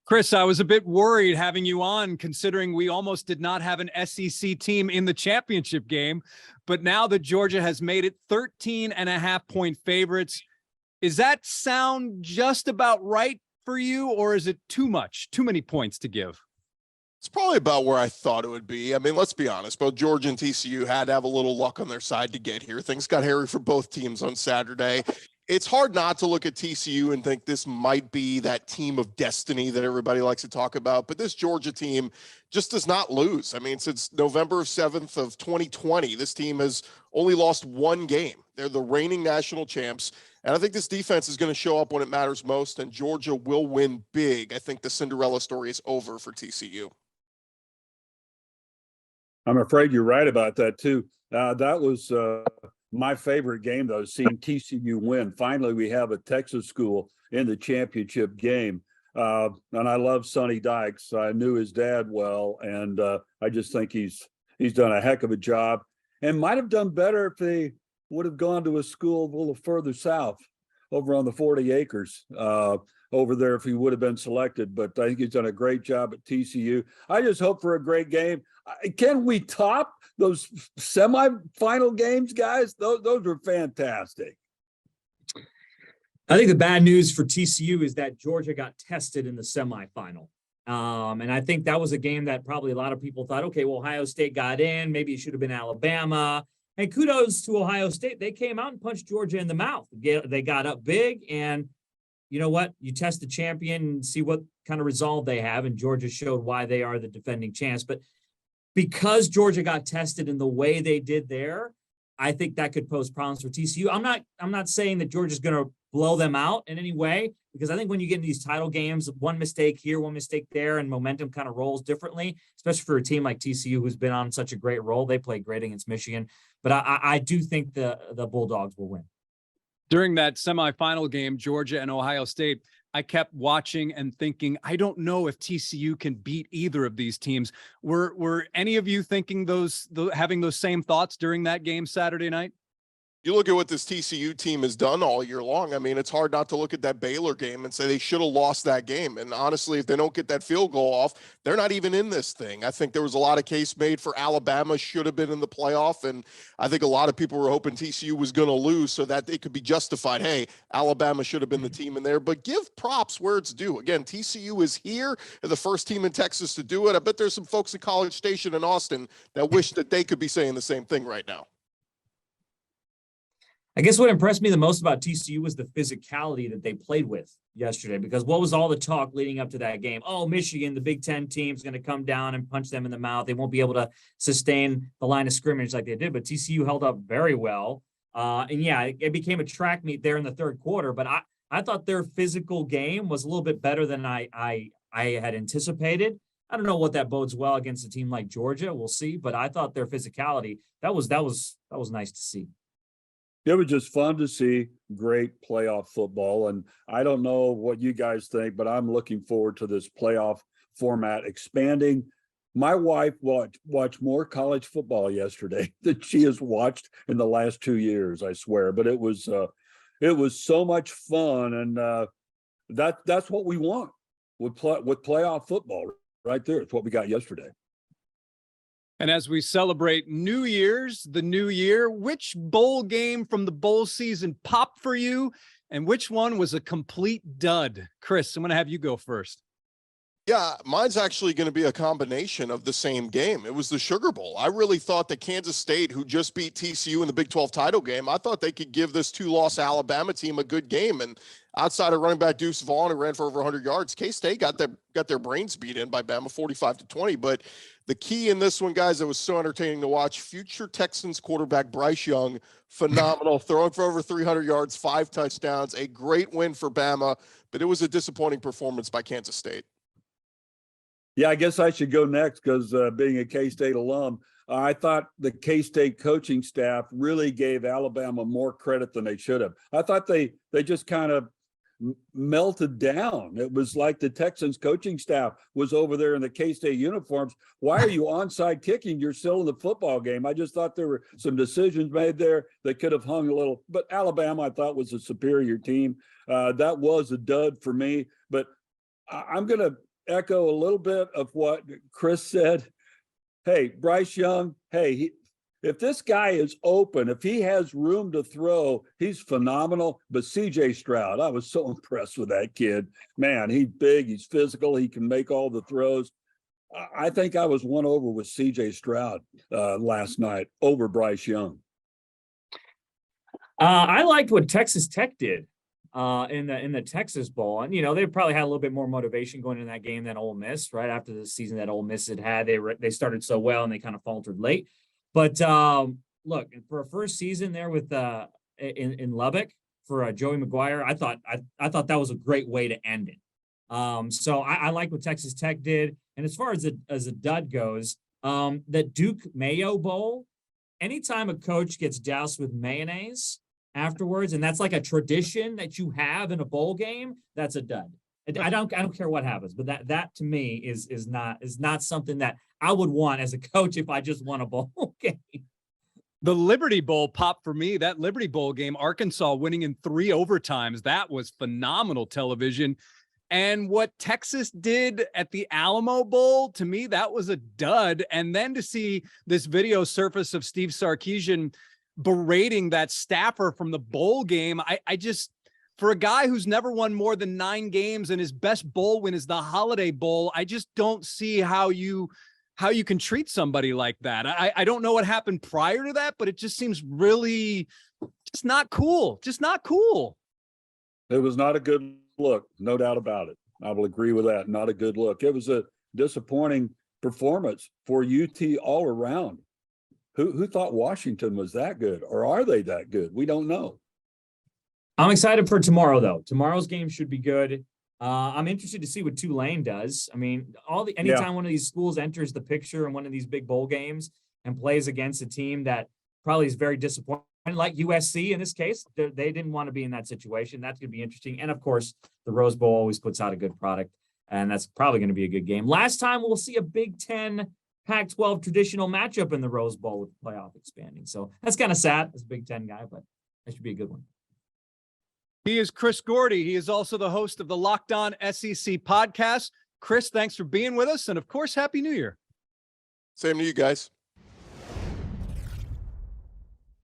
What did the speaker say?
Chris, I was a bit worried having you on, considering we almost did not have an SEC team in the championship game. But now that Georgia has made it 13.5-point favorites, is that sound just about right for you, or is it too much, too many points to give? It's probably about where I thought it would be. I mean, let's be honest. Both Georgia and TCU had to have a little luck on their side to get here. Things got hairy for both teams on Saturday. It's hard not to look at TCU and think this might be that team of destiny that everybody likes to talk about. But this Georgia team just does not lose. I mean, since November 7th of 2020, this team has only lost one game. They're the reigning national champs. And I think this defense is going to show up when it matters most, and Georgia will win big. I think the Cinderella story is over for TCU. I'm afraid you're right about that, too. That was my favorite game, though, seeing TCU win. Finally, we have a Texas school in the championship game. And I love Sonny Dykes. I knew his dad well, and I just think he's done a heck of a job and might have done better if they would have gone to a school a little further south over on the 40 acres over there if he would have been selected. But I think he's done a great job at TCU. I just hope for a great game. Can we top those semifinal games, guys? Those were fantastic. I think the bad news for TCU is that Georgia got tested in the semifinal. And I think that was a game that probably a lot of people thought, okay, well, Ohio State got in. Maybe it should have been Alabama. And kudos to Ohio State. They came out and punched Georgia in the mouth. They got up big. And you know what? You test the champion and see what kind of resolve they have. And Georgia showed why they are the defending champs. But because Georgia got tested in the way they did there, I think that could pose problems for TCU. I'm not saying that Georgia's going to blow them out in any way, because I think when you get into these title games, one mistake here, one mistake there, and momentum kind of rolls differently, especially for a team like TCU who's been on such a great roll. They played great against Michigan, but I do think the Bulldogs will win. During that semifinal game, Georgia and Ohio State, I kept watching and thinking, I don't know if TCU can beat either of these teams. Were any of you thinking having those same thoughts during that game Saturday night? You look at what this TCU team has done all year long. I mean, it's hard not to look at that Baylor game and say they should have lost that game. And honestly, if they don't get that field goal off, they're not even in this thing. I think there was a lot of case made for Alabama should have been in the playoff. And I think a lot of people were hoping TCU was going to lose so that they could be justified. Hey, Alabama should have been the team in there. But give props where it's due. Again, TCU is here. They're the first team in Texas to do it. I bet there's some folks at College Station in Austin that wish that they could be saying the same thing right now. I guess what impressed me the most about TCU was the physicality that they played with yesterday, because what was all the talk leading up to that game? Oh, Michigan, the Big Ten team, is going to come down and punch them in the mouth. They won't be able to sustain the line of scrimmage like they did, but TCU held up very well. And yeah, it became a track meet there in the third quarter, but I thought their physical game was a little bit better than I had anticipated. I don't know what that bodes well against a team like Georgia. We'll see, but I thought their physicality, that was nice to see. It was just fun to see great playoff football. And I don't know what you guys think, but I'm looking forward to this playoff format expanding. My wife watched more college football yesterday than she has watched in the last 2 years, I swear. But it was so much fun. And that's what we want with playoff football right there. It's what we got yesterday. And as we celebrate New Year's, the new year, which bowl game from the bowl season popped for you, and which one was a complete dud? Chris, I'm going to have you go first. Yeah, mine's actually going to be a combination of the same game. It was the Sugar Bowl. I really thought that Kansas State, who just beat TCU in the Big 12 title game, I thought they could give this 2-loss Alabama team a good game. And outside of running back Deuce Vaughn, who ran for over 100 yards, K-State got their brains beat in by Bama 45-20. But the key in this one, guys, that was so entertaining to watch, future Texans quarterback Bryce Young, phenomenal, throwing for over 300 yards, 5 touchdowns, a great win for Bama, but it was a disappointing performance by Kansas State. Yeah, I guess I should go next because being a K-State alum, I thought the K-State coaching staff really gave Alabama more credit than they should have. I thought they just kind of melted down. It was like the Texans coaching staff was over there in the K-State uniforms. Why are you onside kicking? You're still in the football game. I just thought there were some decisions made there that could have hung a little. But Alabama, I thought, was a superior team. That was a dud for me. But I'm going to echo a little bit of what Chris said. Hey, Bryce Young, hey, if this guy is open, if he has room to throw, he's phenomenal. But CJ Stroud, I was so impressed with that kid. Man, he's big, he's physical, he can make all the throws. I think I was won over with CJ Stroud last night over Bryce Young. I liked what Texas Tech did in the Texas Bowl, and they probably had a little bit more motivation going into that game than Ole Miss. Right after the season that Ole Miss had, they started so well and they kind of faltered late. But look, for a first season there with in Lubbock for Joey McGuire, I thought that was a great way to end it. So I like what Texas Tech did. And as far as a dud goes, the Duke Mayo Bowl, anytime a coach gets doused with mayonnaise afterwards, and that's like a tradition that you have in a bowl game, that's a dud. I don't care what happens, but that to me is not something that I would want as a coach if I just won a bowl game. The Liberty Bowl popped for me. That Liberty Bowl game, Arkansas winning in 3 overtimes, that was phenomenal television. And what Texas did at the Alamo Bowl, to me, that was a dud. And then to see this video surface of Steve Sarkisian berating that staffer from the bowl game, I just, for a guy who's never won more than 9 games and his best bowl win is the Holiday Bowl, I just don't see how you can treat somebody like that. I don't know what happened prior to that, but it just seems really just not cool. Just not cool. It was not a good look, no doubt about it. I will agree with that. Not a good look. It was a disappointing performance for UT all around. Who thought Washington was that good, or are they that good? We don't know. I'm excited for tomorrow, though. Tomorrow's game should be good. I'm interested to see what Tulane does. I mean, anytime one of these schools enters the picture in one of these big bowl games and plays against a team that probably is very disappointing, like USC in this case, they didn't want to be in that situation. That's going to be interesting. And of course, the Rose Bowl always puts out a good product, and that's probably going to be a good game. Last time we'll see a Big Ten Pac-12 traditional matchup in the Rose Bowl with the playoff expanding. So that's kind of sad as a Big Ten guy, but that should be a good one. He is Chris Gordy. He is also the host of the Locked On SEC podcast. Chris, thanks for being with us. And of course, Happy New Year. Same to you guys.